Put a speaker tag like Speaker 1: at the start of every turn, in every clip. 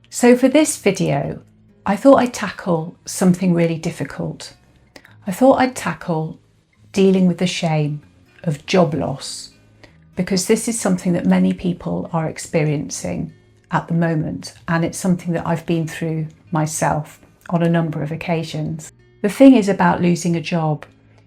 Speaker 1: So for this video, I thought I'd tackle something really difficult. I thought I'd tackle dealing with the shame of job loss, because this is something that many people are experiencing at the moment, and it's something that I've been through myself on a number of occasions. The thing is about losing a job,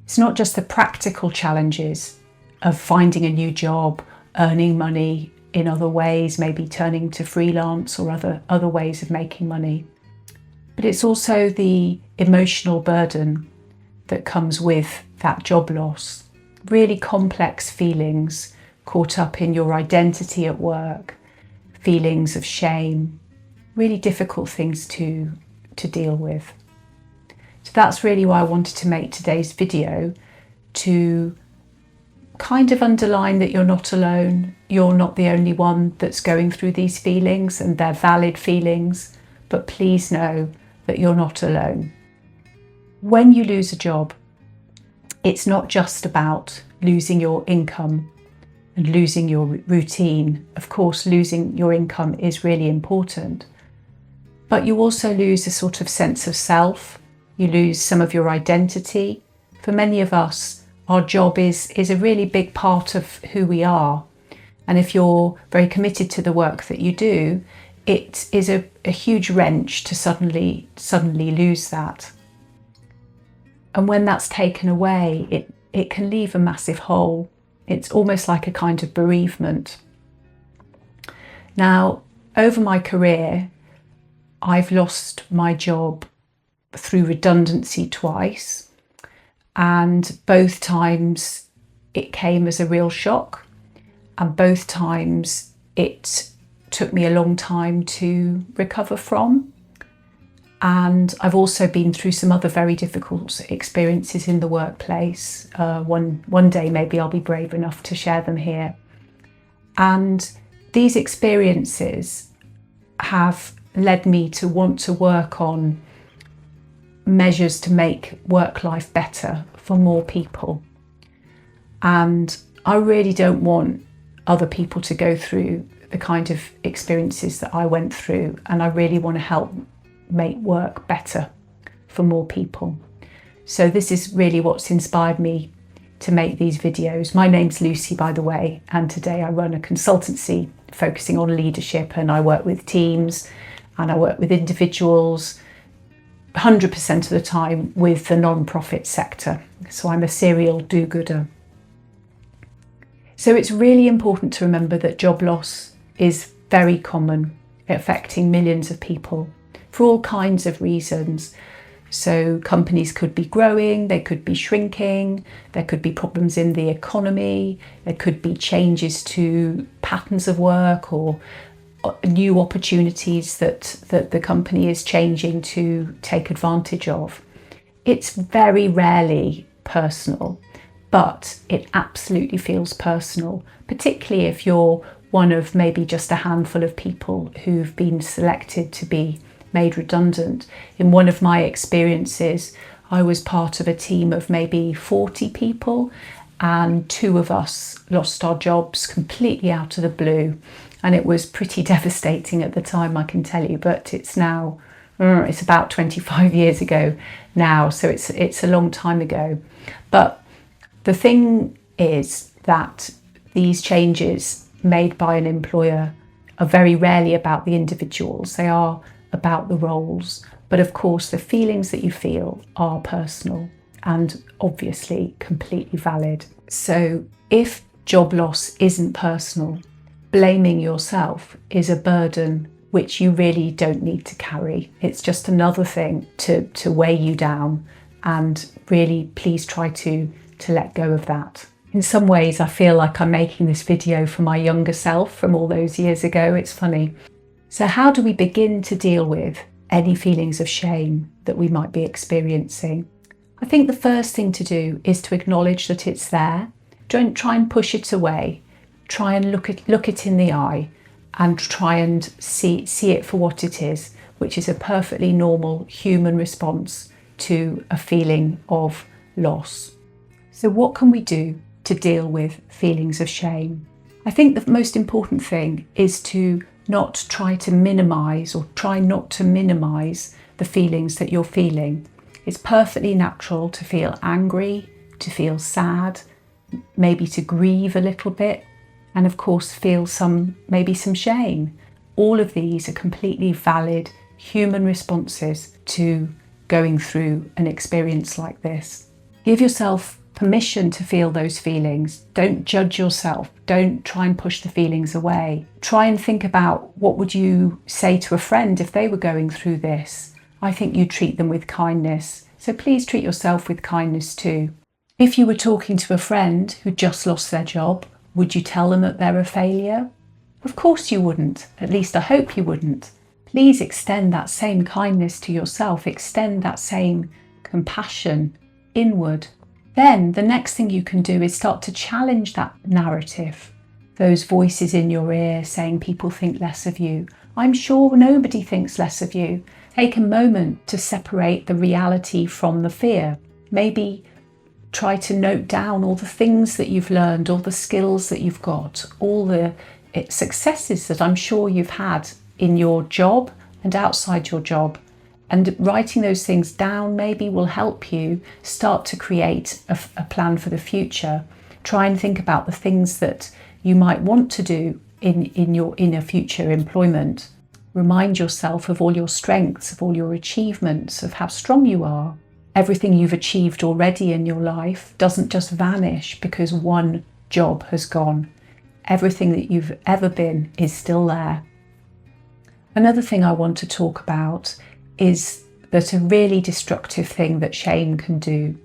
Speaker 1: it's not just the practical challenges of finding a new job, earning money in other ways, maybe turning to freelance or other ways of making money. But it's also the emotional burden that comes with that job loss. Really complex feelings caught up in your identity at work, feelings of shame, really difficult things to deal with. So that's really why I wanted to make today's video, to kind of underline that you're not alone. You're not the only one that's going through these feelings, and they're valid feelings, but please know that you're not alone. When you lose a job, it's not just about losing your income and losing your routine. Of course, losing your income is really important, but you also lose a sort of sense of self. You lose some of your identity. For many of us, our job is a really big part of who we are. And if you're very committed to the work that you do, it is a huge wrench to suddenly lose that. And when that's taken away, it can leave a massive hole. It's almost like a kind of bereavement. Now, over my career, I've lost my job through redundancy twice. And both times it came as a real shock, and both times it took me a long time to recover from. And I've also been through some other very difficult experiences in the workplace. One day maybe I'll be brave enough to share them here. And these experiences have led me to want to work on measures to make work life better for more people. And I really don't want other people to go through the kind of experiences that I went through, and I really want to help make work better for more people. So this is really what's inspired me to make these videos. My name's Lucy, by the way, and today I run a consultancy focusing on leadership, and I work with teams and I work with individuals 100% of the time with the non-profit sector. So I'm a serial do-gooder. So it's really important to remember that job loss is very common, affecting millions of people for all kinds of reasons. So companies could be growing, they could be shrinking, there could be problems in the economy, there could be changes to patterns of work or new opportunities that the company is changing to take advantage of. It's very rarely personal, but it absolutely feels personal, particularly if you're one of maybe just a handful of people who've been selected to be made redundant. In one of my experiences, I was part of a team of maybe 40 people, and 2 of us lost our jobs completely out of the blue. And it was pretty devastating at the time, I can tell you, but it's now, it's about 25 years ago now, so it's a long time ago. But the thing is that these changes made by an employer are very rarely about the individuals, they are about the roles. But of course, the feelings that you feel are personal and obviously completely valid. So if job loss isn't personal, blaming yourself is a burden which you really don't need to carry. It's just another thing to weigh you down, and really please try to let go of that. In some ways, I feel like I'm making this video for my younger self from all those years ago. It's funny. So how do we begin to deal with any feelings of shame that we might be experiencing? I think the first thing to do is to acknowledge that it's there. Don't try and push it away. Try and look it in the eye and try and see it for what it is, which is a perfectly normal human response to a feeling of loss. So what can we do to deal with feelings of shame? I think the most important thing is to not try to minimise, or try not to minimise the feelings that you're feeling. It's perfectly natural to feel angry, to feel sad, maybe to grieve a little bit, and of course feel maybe some shame. All of these are completely valid human responses to going through an experience like this. Give yourself permission to feel those feelings. Don't judge yourself. Don't try and push the feelings away. Try and think about, what would you say to a friend if they were going through this? I think you treat them with kindness. So please treat yourself with kindness too. If you were talking to a friend who just lost their job, would you tell them that they're a failure? Of course you wouldn't. At least I hope you wouldn't. Please extend that same kindness to yourself. Extend that same compassion inward. Then the next thing you can do is start to challenge that narrative. Those voices in your ear saying people think less of you. I'm sure nobody thinks less of you. Take a moment to separate the reality from the fear. Maybe try to note down all the things that you've learned, all the skills that you've got, all the successes that I'm sure you've had in your job and outside your job. And writing those things down maybe will help you start to create a plan for the future. Try and think about the things that you might want to do in a future employment. Remind yourself of all your strengths, of all your achievements, of how strong you are. Everything you've achieved already in your life doesn't just vanish because one job has gone. Everything that you've ever been is still there. Another thing I want to talk about is that a really destructive thing that shame can do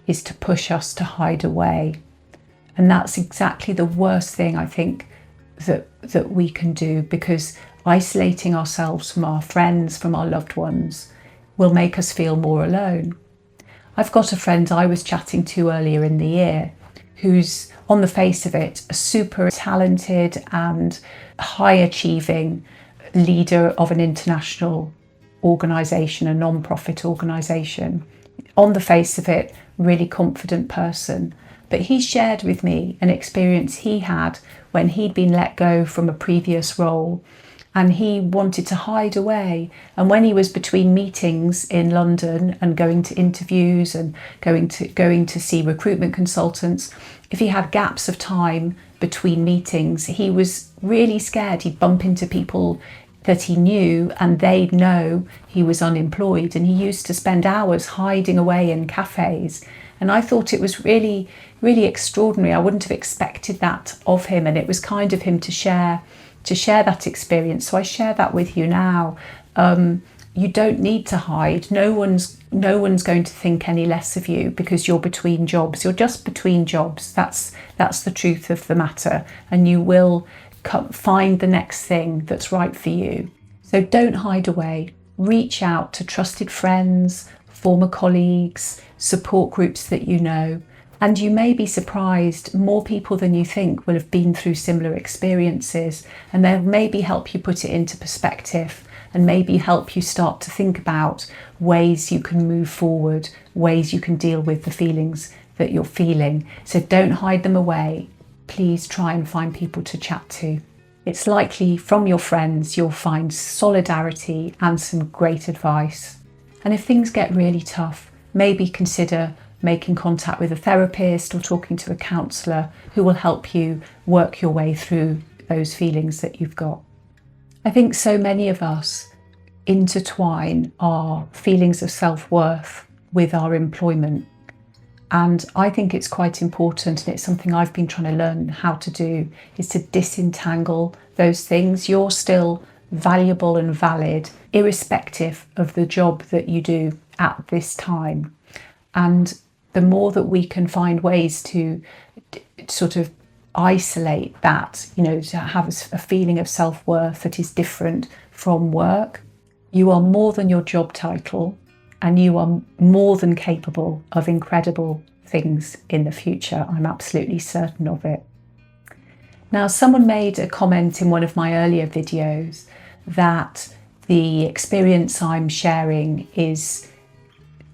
Speaker 1: is to push us to hide away. And that's exactly the worst thing I think that we can do, because isolating ourselves from our friends, from our loved ones, will make us feel more alone. I've got a friend I was chatting to earlier in the year who's, on the face of it, a super talented and high achieving leader of an international organisation, a non-profit organisation. On the face of it, really confident person. But he shared with me an experience he had when he'd been let go from a previous role, and he wanted to hide away. And when he was between meetings in London and going to interviews and going to see recruitment consultants, if he had gaps of time between meetings, he was really scared he'd bump into people that he knew and they'd know he was unemployed. And he used to spend hours hiding away in cafes. And I thought it was really, really extraordinary. I wouldn't have expected that of him. And it was kind of him to share that experience. So I share that with you now. You don't need to hide. No one's going to think any less of you because you're between jobs. You're just between jobs. That's the truth of the matter. And you will find the next thing that's right for you. So don't hide away. Reach out to trusted friends, former colleagues, support groups that you know. And you may be surprised, more people than you think will have been through similar experiences, and they'll maybe help you put it into perspective and maybe help you start to think about ways you can move forward, ways you can deal with the feelings that you're feeling. So don't hide them away. Please try and find people to chat to. It's likely from your friends you'll find solidarity and some great advice. And if things get really tough, maybe consider making contact with a therapist or talking to a counsellor who will help you work your way through those feelings that you've got. I think so many of us intertwine our feelings of self-worth with our employment. And I think it's quite important, and it's something I've been trying to learn how to do, is to disentangle those things. You're still valuable and valid, irrespective of the job that you do at this time. And the more that we can find ways to sort of isolate that, to have a feeling of self-worth that is different from work, you are more than your job title, and you are more than capable of incredible things in the future. I'm absolutely certain of it. Now, someone made a comment in one of my earlier videos that the experience I'm sharing is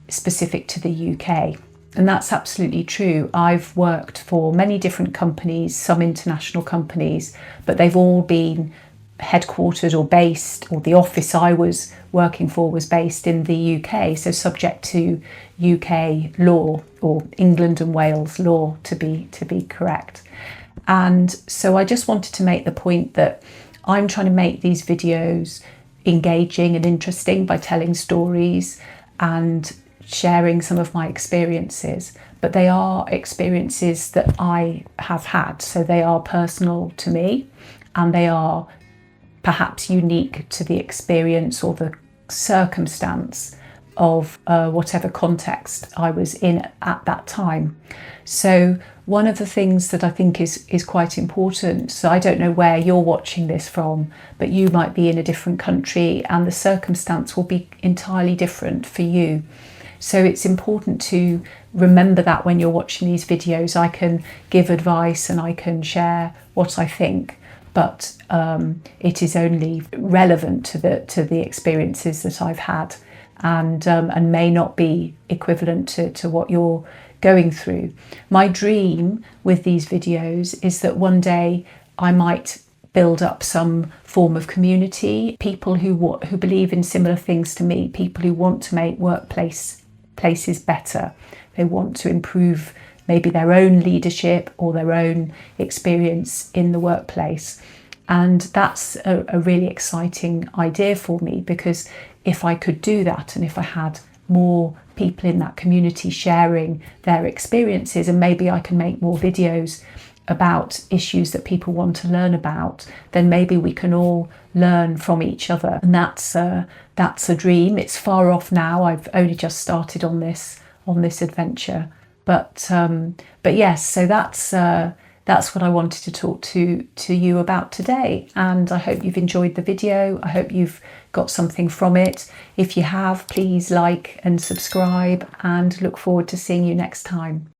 Speaker 1: specific to the UK. And that's absolutely true. I've worked for many different companies, some international companies, but they've all been headquartered or based, or the office I was working for was based in the UK, so subject to UK law, or England and Wales law to be correct. And so I just wanted to make the point that I'm trying to make these videos engaging and interesting by telling stories and sharing some of my experiences, but they are experiences that I have had, so they are personal to me, and they are perhaps unique to the experience or the circumstance of whatever context I was in at that time. So one of the things that I think is quite important, so I don't know where you're watching this from, but you might be in a different country and the circumstance will be entirely different for you. So it's important to remember that when you're watching these videos. I can give advice and I can share what I think, but it is only relevant to the experiences that I've had, and may not be equivalent to what you're going through. My dream with these videos is that one day I might build up some form of community, people who believe in similar things to me, people who want to make places better. They want to improve maybe their own leadership or their own experience in the workplace. And that's a really exciting idea for me, because if I could do that, and if I had more people in that community sharing their experiences, and maybe I can make more videos about issues that people want to learn about, then maybe we can all learn from each other. And that's a dream. It's far off now. I've only just started on this adventure, but yes. So that's what I wanted to talk to you about today. And I hope you've enjoyed the video. I hope you've got something from it. If you have, please like and subscribe, and look forward to seeing you next time.